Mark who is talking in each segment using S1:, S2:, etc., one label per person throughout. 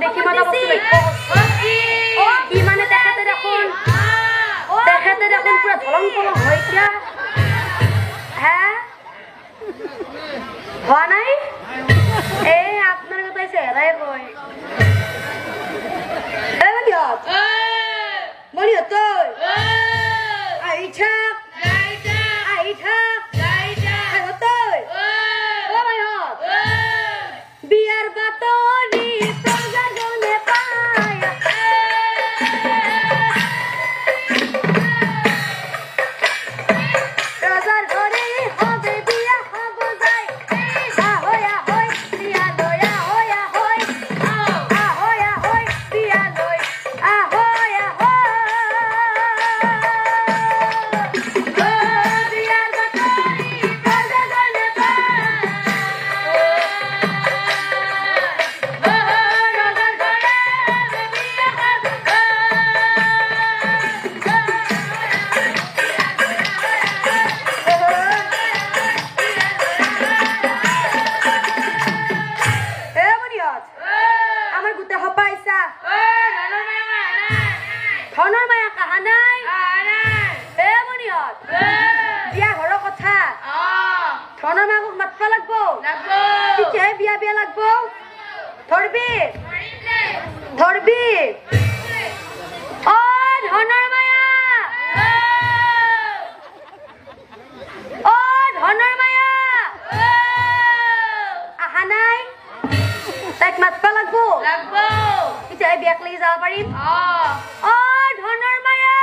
S1: দেখি মাথা বস্তু দেখো ও কি মানে দেখাতে দেখুন পুরা ধলং পলং হয় কিয়া হ্যাঁ হওয়া নাই এই আপনার কথাই চেহারাই কয় মরিয়া তুই আই থাক বিয়ার বাতরি প্রজাজনে পায়া রাজার ঘরে হবে বিয়া হব যাই আহয়া হই বিয়া লয়া হয়া হই আহয়া হই বিয়া লই আহয়া হই বিয়ার বাতরি প্রজাজনে ধনৰ মায়া কাহা নাই হে মনিয়ত বিয়া ঘৰৰ কথা ধনৰ মায়াক মাতবা লাগব তেতিয়াহে বিয়া বিয়া লাগব ধৰবি অ ধনৰ মায়া আহা নাই তাইক মাতবা লাগব তেতিয়াহে বিয়াক লাগি যাব পাৰিম অ ধনৰ মায়া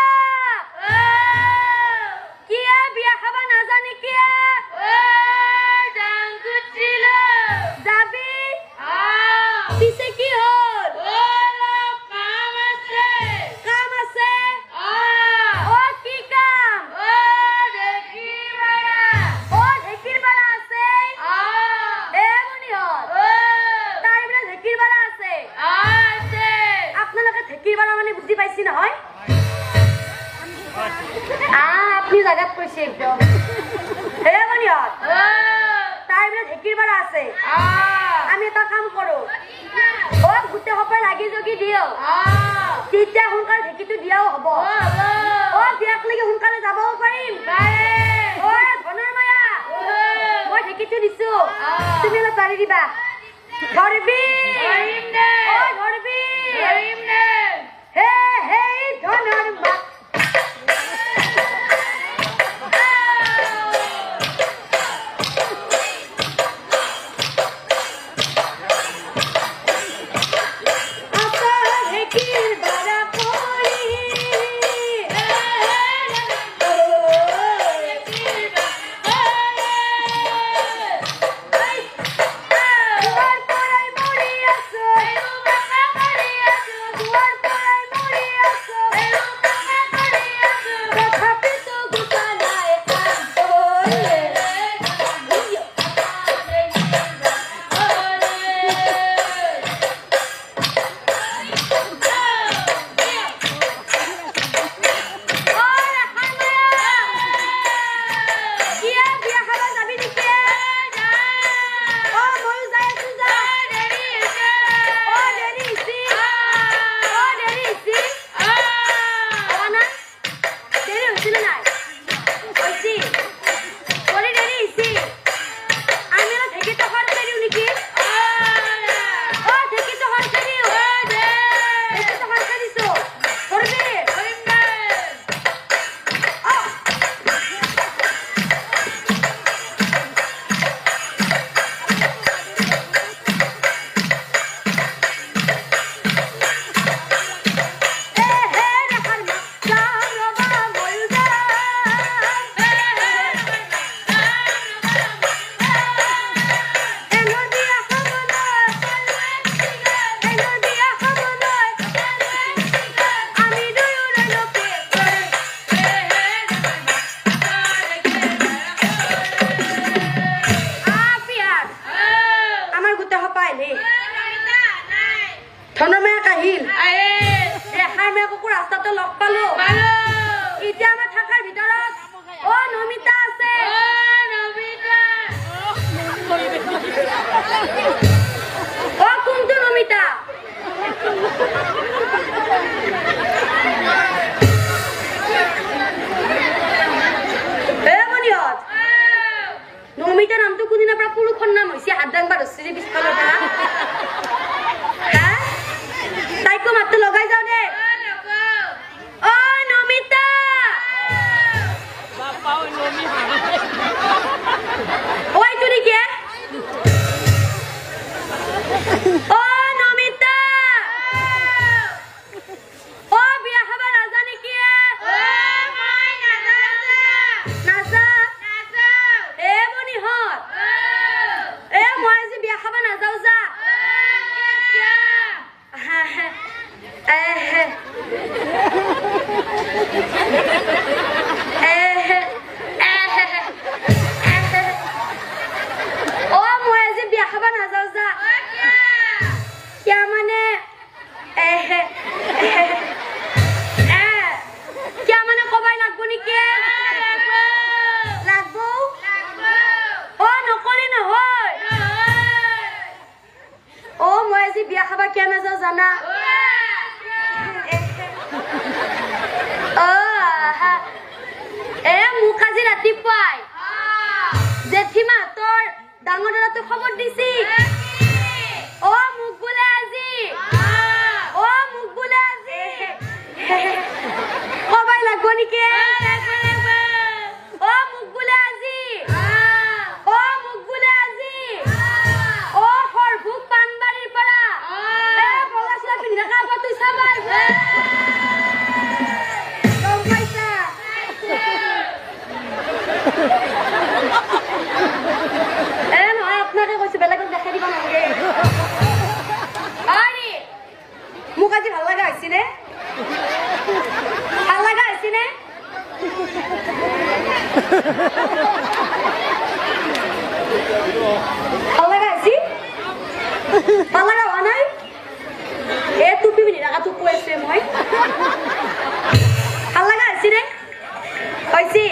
S1: কিয়া বিয়া খাবা নাজানি কিয়া যাবি পিছে কি হল কাম আছে অ কি কাম ঢেঁকীৰ বাৰা আছে এ মনিহত তাই বোলে ঢেঁকীৰ বাৰা আছে আপোনালোকে ঢেঁকীৰ বাৰা মানে বুজি পাইছি নহয় আপনি জাগাত কৈছে একদম হে মনিহত তাই বোলে ঢেঁকীৰ বাৰা আছে আমি এটা কাম কৰো অ গোটেই সপাই লাগি জগি দিও তেতিয়া সোনকালে ঢেঁকীটো দিয়াও হ'ব অ বিয়াক লাগি সোনকালে যাবও পাৰিম অ ধনৰ মায়া মই ঢেঁকীটো দিছো তুমি অলপ পাৰি দিবা ধৰবি অ ধৰবি হে হে ধনৰ মা ডাঙৰ দাদাটো খবৰ দিছি অ মোক বোলে আজি কবাই লাগব নেকি অ মোক বোলে আজি অ সৰভোগ পানবাৰীৰ পৰা বগা চোলা পিন্ধি থকা আগত তুই চাবাই গম পাইছা নহয় আপোনাকে কৈছো বেলেগক দেখাই দিব নালাগে মোক আজি ভাল লগা হৈছে নে ভাল লগা হৈছে নে ভাল লগা হৈছে ভাল লগা হোৱা নাই টুপি পিন্ধি থকা তোক কৈছে মই ভাল লগা হৈছে নে হৈছে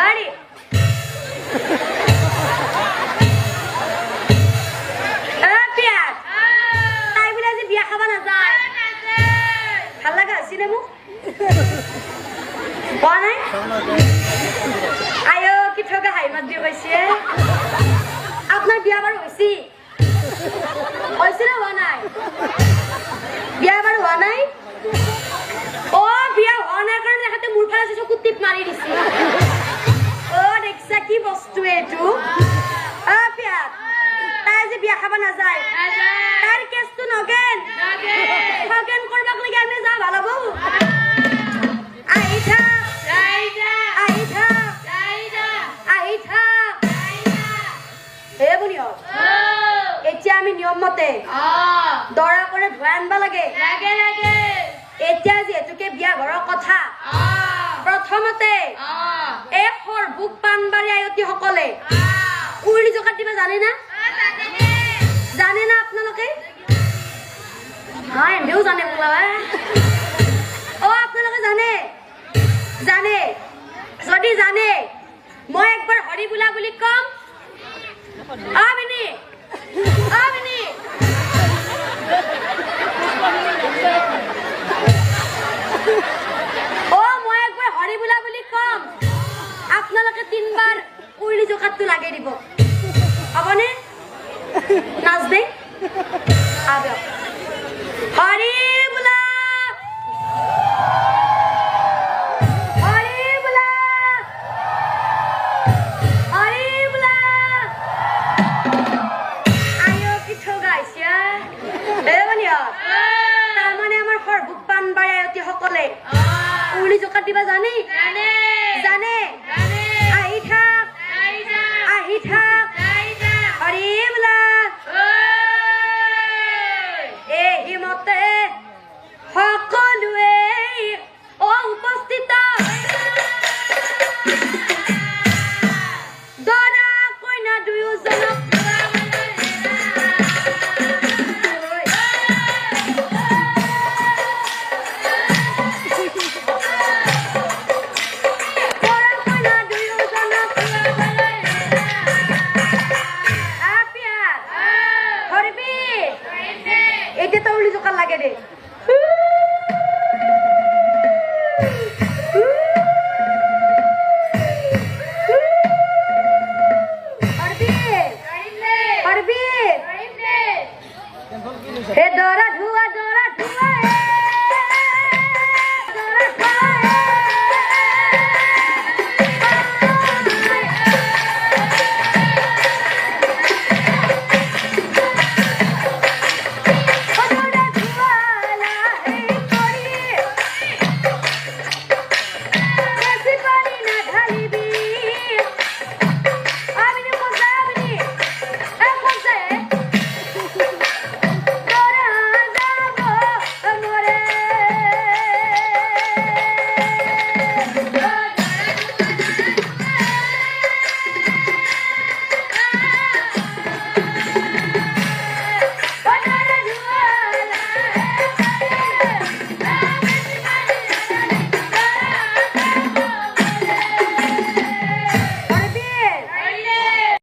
S1: আৰে তাই বোলে আজি বিয়া খাব নাযায় ভাল লগা হৈছে নে মোক হোৱা নাই আয়ো কি ঠগা হাই মাত দি কৈছে আপোনাৰ বিয়া বাৰু হৈছে নে হোৱা নাই বিয়া বাৰু হোৱা নাই অ বিয়া হোৱা নাই কাৰণে এখেতে মোৰ ফালে চকুত টিপ মাৰি দিছে অ দেখিছা কি বস্তু এইটো পিয়াত তাই আজি বিয়া খাব নাযায় তাইৰ কেছটো নগেন কৰবাক লাগি আমি যাওঁ ভাল হ'ব আহি থাক হে বুনিয় এতিয়া আমি নিয়ম মতে দৰা কৰে ধুৱাই আনবা লাগে এতিয়া যিহেতুকে বিয়া ঘৰৰ কথা প্ৰথমতে এই সৰভোগ পানবাৰী আয়তী সকলে উইৰি জকাত দিবা জানে না আপোনালোকে এনেও জানে বোলা অ আপোনালোকে জানে যদি জানে মই একবাৰ হৰি বোলা বুলি কম মই একবাৰ হৰি বোলা বুলি কম আপোনালোকে 3 বাৰ উইলি জকাতটো লাগাই দিব হ'বনে নাচ দে হৰি